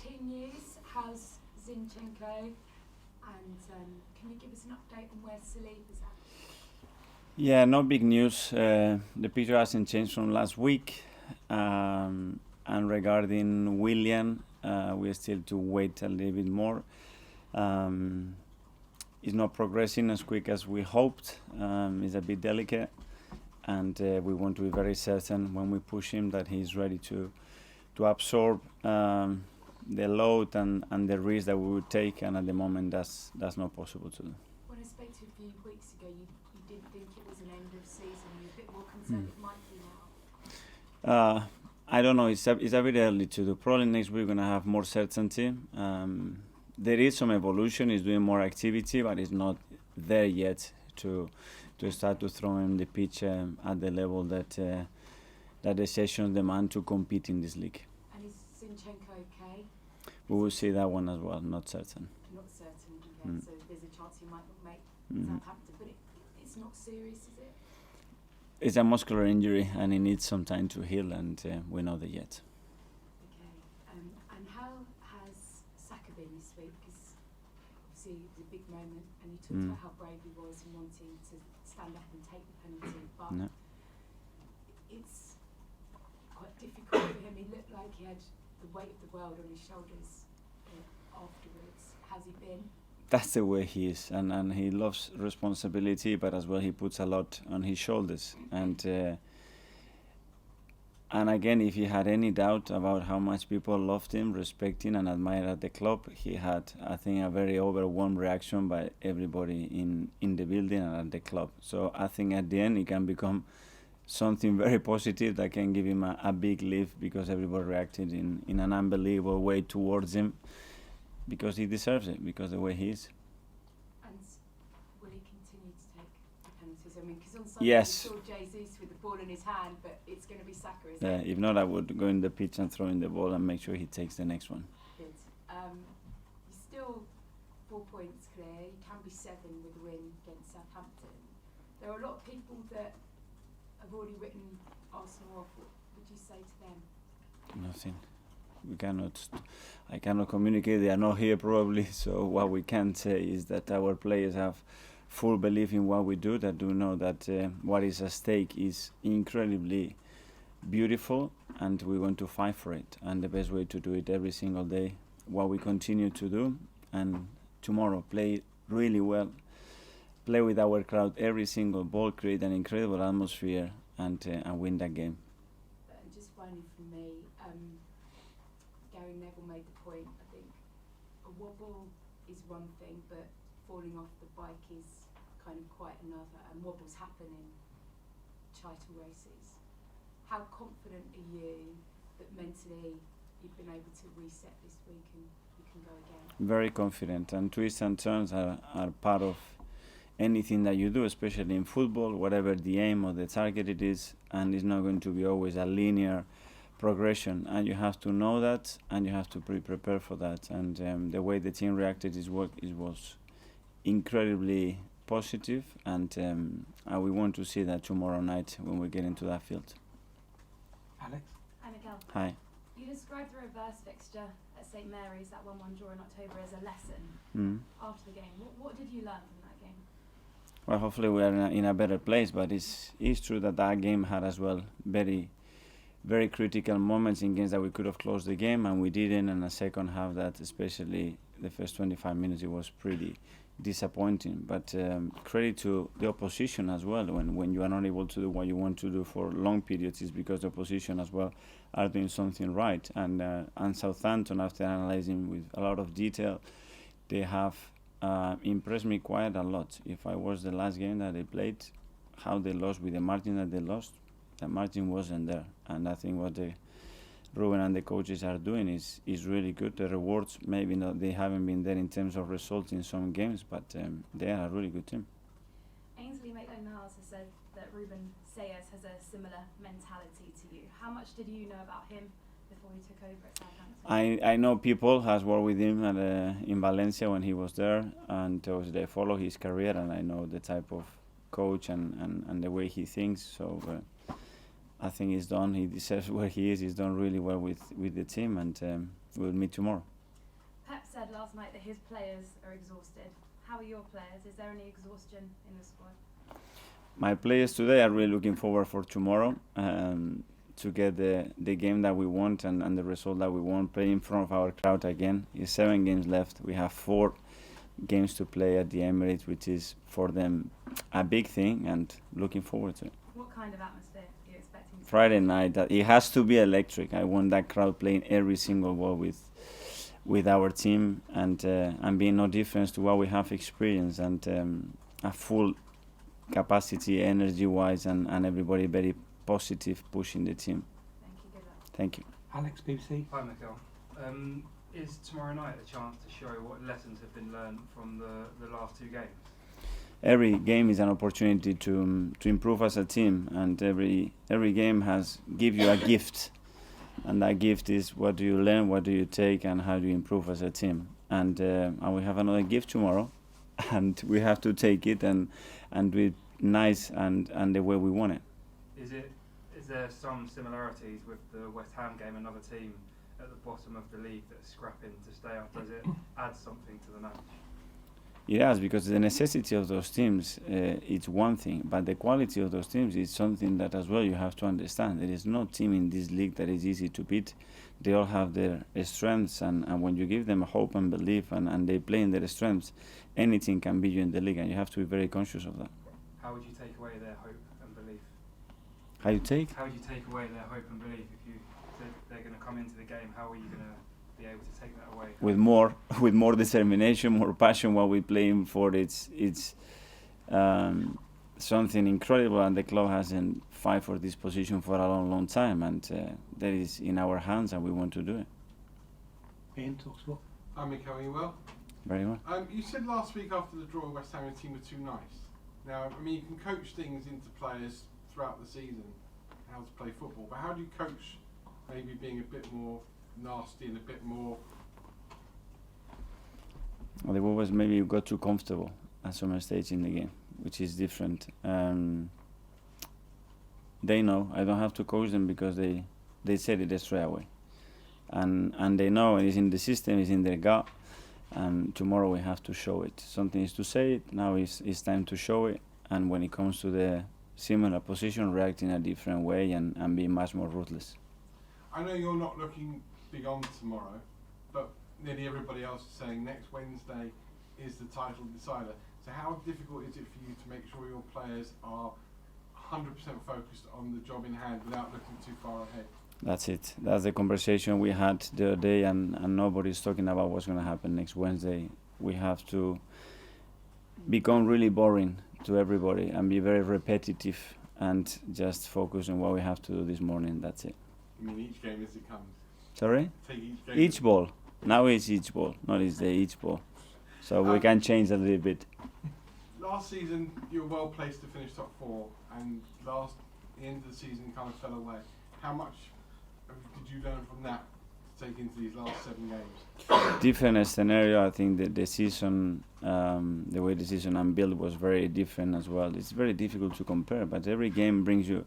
team news. How's Zinchenko? And can you give us an update on where Saliba's at? Yeah, no big news. The picture hasn't changed from last week. And regarding Willian, we still to wait a little bit more. It's not progressing as quick as we hoped. It's a bit delicate, and we want to be very certain when we push him that he's ready to absorb the load and the risk that we would take, and at the moment that's not possible to do. When I spoke to you a few weeks ago, you didn't think it was an end of season. You were a bit more concerned it might be now. I don't know. It's a bit early to do. Probably next week we're gonna have more certainty. There is some evolution. He's doing more activity, but it's not there yet to start to throw him the pitch at the level that the sessions demand to compete in this league. And is Zinchenko okay? We will see that one as well. Not certain. Not certain. Okay. So there's a chance he might not make Southampton, but it's not serious, is it? It's a muscular injury, and he needs some time to heal, and we know that yet. Okay. And how has Saka been this week? Because obviously it was a big moment, and you talked about how brave he was in wanting to stand up and take the penalty, but it's quite difficult for him. He looked like he had the weight of the world on his shoulders afterwards. How's he been? That's the way he is, and he loves responsibility, but as well he puts a lot on his shoulders. And again, if he had any doubt about how much people loved him, respected and admired at the club, he had, I think, a very overwhelmed reaction by everybody in the building and at the club. So I think at the end it can become something very positive that can give him a big lift, because everybody reacted in an unbelievable way towards him, because he deserves it, because the way he is. And will he continue to take the penalties? I mean, because on Sunday yes. we saw Jesus with the ball in his hand, but it's going to be Saka, isn't it? If not, I would go in the pitch and throw in the ball and make sure he takes the next one. Good. You're still 4 points clear. You can be 7 with a win against Southampton. There are a lot of people that have already written Arsenal off. What would you say to them? Nothing. I cannot communicate. They are not here probably. So what we can say is that our players have full belief in what we do. That do know that what is at stake is incredibly beautiful, and we want to fight for it. And the best way to do it every single day, what we continue to do, and tomorrow play really well, play with our crowd every single ball, create an incredible atmosphere, and win that game. And just finally from me. Gary Neville made the point, I think a wobble is one thing, but falling off the bike is kind of quite another, and wobbles happen in title races. How confident are you that mentally you've been able to reset this week and you can go again? Very confident, and twists and turns are part of anything that you do, especially in football, whatever the aim or the target it is, and it's not going to be always a linear progression, and you have to know that, and you have to be prepared for that. And the way the team reacted was incredibly positive, and we want to see that tomorrow night when we get into that field. Alex? Hi, Miguel. Hi. You described the reverse fixture at St Mary's, that 1-1 draw in October, as a lesson after the game. What did you learn from that game? Well, hopefully we are in a better place, but it's true that game had as well very critical moments in games that we could have closed the game, and we didn't. And the second half, that especially the first 25 minutes, it was pretty disappointing. But credit to the opposition as well. When you are not able to do what you want to do for long periods, is because the opposition as well are doing something right. And Southampton, after analysing with a lot of detail, they have impressed me quite a lot. If I watched the last game that they played, how they lost with the margin that they lost, the margin wasn't there. And I think what Ruben and the coaches are doing is really good. The rewards, maybe not, they haven't been there in terms of results in some games, but they are a really good team. Ainsley Maitland-Niles has said that Ruben Sayers has a similar mentality to you. How much did you know about him before he took over at Southampton? I know people has worked with him in Valencia when he was there, and they follow his career, and I know the type of coach and the way he thinks. So I think he deserves where he is. He's done really well with the team, and we'll meet tomorrow. said last night that his players are exhausted. How are your players? Is there any exhaustion in the squad? My players today are really looking forward for tomorrow to get the game that we want and the result that we want, play in front of our crowd again. It's 7 games left. We have 4 games to play at the Emirates, which is for them a big thing, and looking forward to it. What kind of atmosphere are you expecting? Friday night, it has to be electric. I want that crowd playing every single ball with our team and being no difference to what we have experienced, and a full capacity, energy-wise, and everybody very positive, pushing the team. Thank you. Good luck. Thank you. Alex, BBC. Hi, Mikael. Is tomorrow night a chance to show what lessons have been learned from the last 2 games? Every game is an opportunity to improve as a team, and every game give you a gift, and that gift is what do you learn, what do you take, and how do you improve as a team. And we have another gift tomorrow, and we have to take it and do it nice and the way we want it. Is there some similarities with the West Ham game, another team at the bottom of the league that's scrapping to stay up? Does it add something to the match? It has, because the necessity of those teams it's one thing, but the quality of those teams is something that as well you have to understand. There is no team in this league that is easy to beat. They all have their strengths, and when you give them hope and belief and they play in their strengths, anything can beat you in the league, and you have to be very conscious of that. How would you take away their hope and belief? How would you take away their hope and belief if they're going to come into the game? How are you going to be able to take that away? With more determination, more passion. What we're playing for, it's something incredible, and the club hasn't fight for this position for a long time, and that is in our hands, and we want to do it. Ian, talk sport. Hi, Mikael, are you well? Very well. You said last week after the draw, West Ham team were too nice. Now, I mean, you can coach things into players throughout the season, how to play football, but how do you coach maybe being a bit more nasty and a bit more... Well, they always maybe got too comfortable at some stage in the game, which is different. They know. I don't have to coach them because they said it straight away. And they know it's in the system, it's in their gut, and tomorrow we have to show it. Something is to say it, now it's time to show it, and when it comes to the similar position, react in a different way and be much more ruthless. I know you're not looking beyond tomorrow, but nearly everybody else is saying next Wednesday is the title decider. So how difficult is it for you to make sure your players are 100% focused on the job in hand without looking too far ahead? That's it. That's the conversation we had the other day, and nobody's talking about what's going to happen next Wednesday. We have to become really boring to everybody and be very repetitive and just focus on what we have to do this morning. That's it. I mean, each game as it comes. Sorry? Take each game. Each ball. Now it's each ball, not each day, each ball. So we can change a little bit. Last season, you were well placed to finish top 4, and the end of the season kind of fell away. How much did you learn from that to take into these last 7 games? Different scenario. I think that the season, the way the season unbuilt was very different as well. It's very difficult to compare, but every game brings you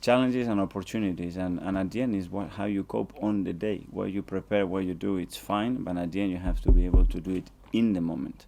challenges and opportunities, and at the end is how you cope on the day. What you prepare, what you do, it's fine, but at the end you have to be able to do it in the moment.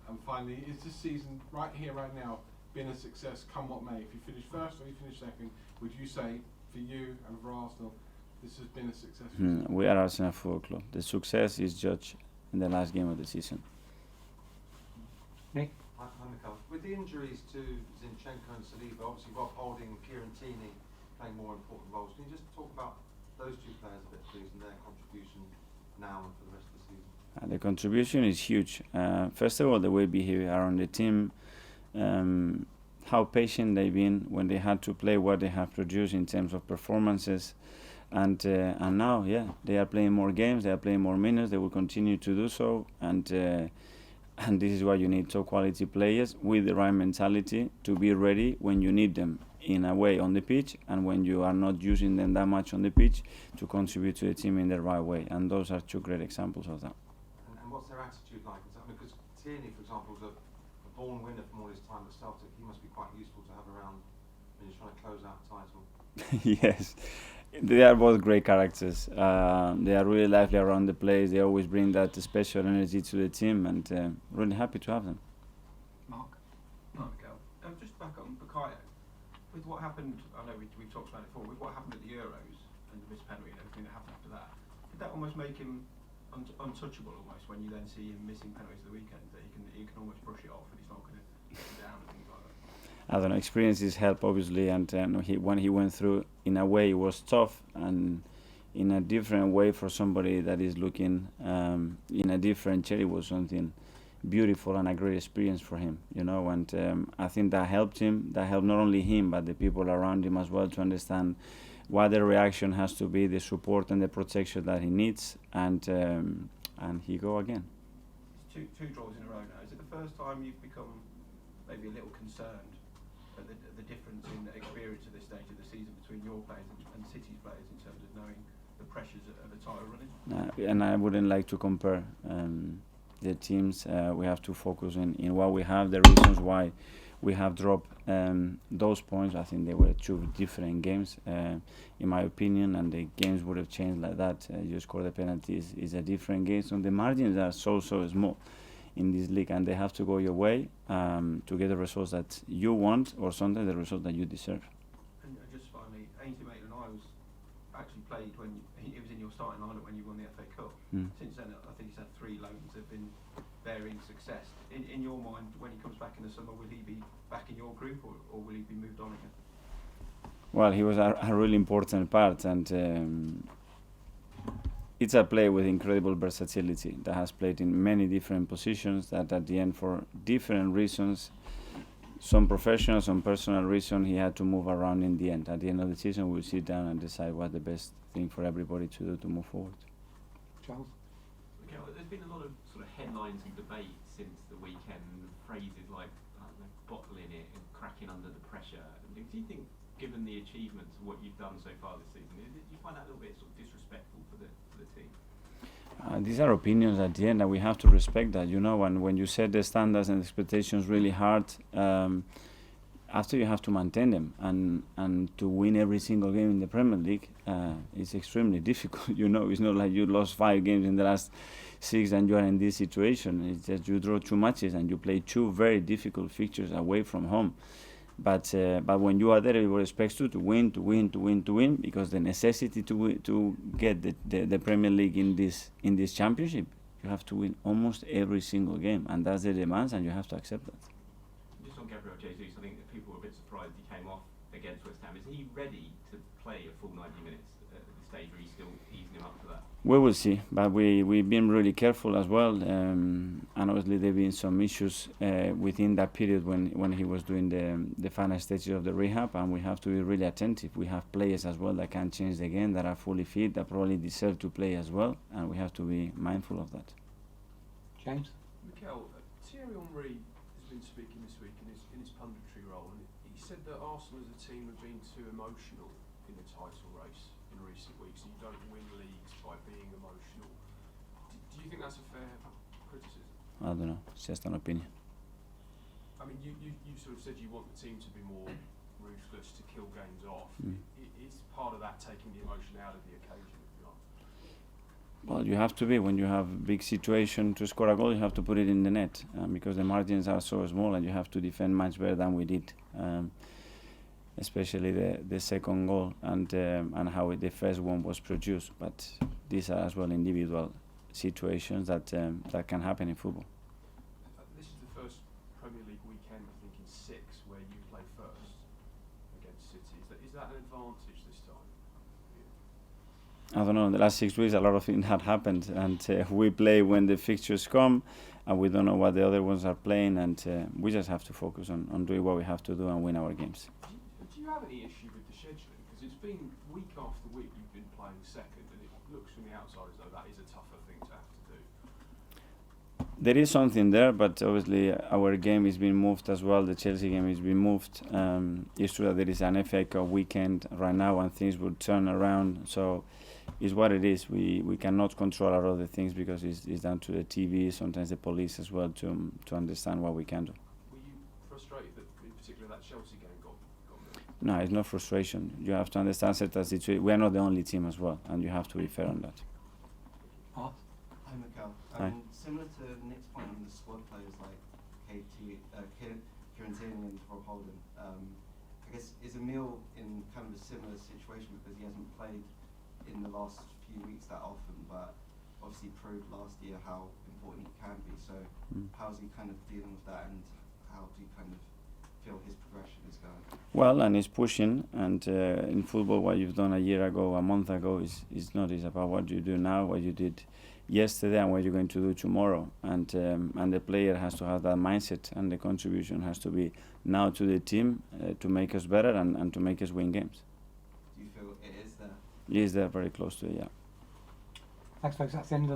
And finally, is this season, right here, right now, been a success come what may? If you finish first or you finish second, would you say, for you and for Arsenal, this has been a success? We are Arsenal Football Club. The success is judged in the last game of the season. Nick? Hi, Mikael. With the injuries to Zinchenko and Salibba, obviously Rob Holding and Fiorentini playing more important roles. Can you just talk about those 2 players a bit, please, and their contribution now and for the rest of the season? The contribution is huge. First of all, the way they are on the team, how patient they've been when they had to play, what they have produced in terms of performances, and now, they are playing more games, they are playing more minutes, they will continue to do so, and this is why you need top quality players with the right mentality to be ready when you need them in a way on the pitch, and when you are not using them that much on the pitch to contribute to the team in the right way. And those are 2 great examples of that. And what's their attitude like? Because Tierney, for example, is a born winner from all his time at Celtic. He must be quite useful to have around when you're trying to close out the title. Yes, They are both great characters. They are really lively around the place. They always bring that special energy to the team, and really happy to have them. Mark? No, Miguel. Just back on Bukayo. With what happened, I know we've talked about it before, with what happened at the Euros and the missed penalty and everything that happened after that, did that almost make him untouchable almost when you then see him missing penalties at the weekend, that he can almost brush it off and he's not going to get him down and things like that? I don't know, experiences help obviously, and when he went through, in a way it was tough, and in a different way for somebody that is looking in a different chair, it was something beautiful and a great experience for him, you know, and I think that helped him, that helped not only him but the people around him as well to understand what the reaction has to be, the support and the protection that he needs, and he go again. Two draws in a row now. Is it the first time you've become maybe a little concerned at the difference in the experience at this stage of the season between your players and City's players in terms of knowing the pressures of a title running? And I wouldn't like to compare the teams. We have to focus in what we have, the reasons why we have dropped those points. I think they were two different games, in my opinion, and the games would have changed like that. You score the penalties is a different game, so the margins are so small in this league, and they have to go your way to get the results that you want, or sometimes the result that you deserve. And just finally, Ainsley Maitland-Niles actually played when he was in your starting lineup when you won the FA Cup. Since then, I think he's had 3 loans that have been varying success. In your mind, when he comes back in the summer, will he be back in your group, or will he be moved on again? Well, he was a really important part, and it's a player with incredible versatility that has played in many different positions, that at the end, for different reasons, some professional, some personal reason, he had to move around in the end. At the end of the season, we'll sit down and decide what the best thing for everybody to do to move forward. Charles? Okay, well, there's been a lot of sort of headlines and debate since the weekend, phrases like bottling it and cracking under the pressure. Do you think, given the achievements of what you've done so far this season, do you find that a little bit sort of disrespectful for the team? These are opinions at the end, and we have to respect that, you know, and when you set the standards and expectations really hard, after you have to maintain them, and to win every single game in the Premier League, it's extremely difficult, you know. It's not like you lost 5 games in the last 6 and you are in this situation. It's just you draw 2 matches and you play 2 very difficult fixtures away from home. But when you are there, everybody expects you to win, because the necessity to get the Premier League in this championship, you have to win almost every single game, and that's the demands, and you have to accept that. Just on Gabriel Jesus, I think that people were a bit surprised he came off against West Ham. Is he ready to play a full 90 minutes at the stage, or are you still easing him up for that? We will see, but we've been really careful as well, and obviously there have been some issues within that period when he was doing the final stages of the rehab, and we have to be really attentive. We have players as well that can change the game, that are fully fit, that probably deserve to play as well, and we have to be mindful of that. James? Miguel, Thierry Henry has been speaking this week in his punditry role, and he said that Arsenal as a team have been too emotional in the title race in recent weeks, and you don't win leagues by being emotional. Do you think that's a fair criticism? I don't know, it's just an opinion. I mean, you sort of said you want the team to be more ruthless, to kill games off. Is part of that taking the emotion out of the occasion, if you like? Well, you have to be. When you have a big situation to score a goal, you have to put it in the net, because the margins are so small, and you have to defend much better than we did. Especially the second goal and how the first one was produced. But these are as well individual situations that can happen in football. This is the first Premier League weekend, I think, in 6 where you play first against City. Is that an advantage this time? I don't know. In the last 6 weeks, a lot of things had happened, and we play when the fixtures come, and we don't know what the other ones are playing, and we just have to focus on doing what we have to do and win our games. Do you have any issue with the scheduling? Because it's been week after week you've been playing second, and it looks from the outside as though that is a tougher thing to have to do. There is something there, but obviously our game is being moved as well. The Chelsea game is being moved. It's true that there is an FA Cup weekend right now, and things will turn around. So it's what it is. We cannot control a lot of the things, because it's down to the TV, sometimes the police as well, to understand what we can do. Were you frustrated that, in particular, that Chelsea game got moved? No, it's not frustration. You have to understand certain situations. We are not the only team as well, and you have to be fair on that. Art? Hi, Miguel. Hi. Similar to Nick's point on the squad players like Kieran Tierney and Rob Holden, I guess is Emil in kind of a similar situation because he hasn't played in the last few weeks that often, but obviously proved last year how important he can be. So how's he kind of dealing with that, and how do you kind of feel his progression is going? Well, and he's pushing, and in football what you've done a year ago, a month ago is not. It's about what you do now, what you did yesterday, and what you're going to do tomorrow. And the player has to have that mindset, and the contribution has to be now to the team to make us better and to make us win games. Do you feel it is there? He is there, very close to it, yeah. Thanks, folks. That's the end of the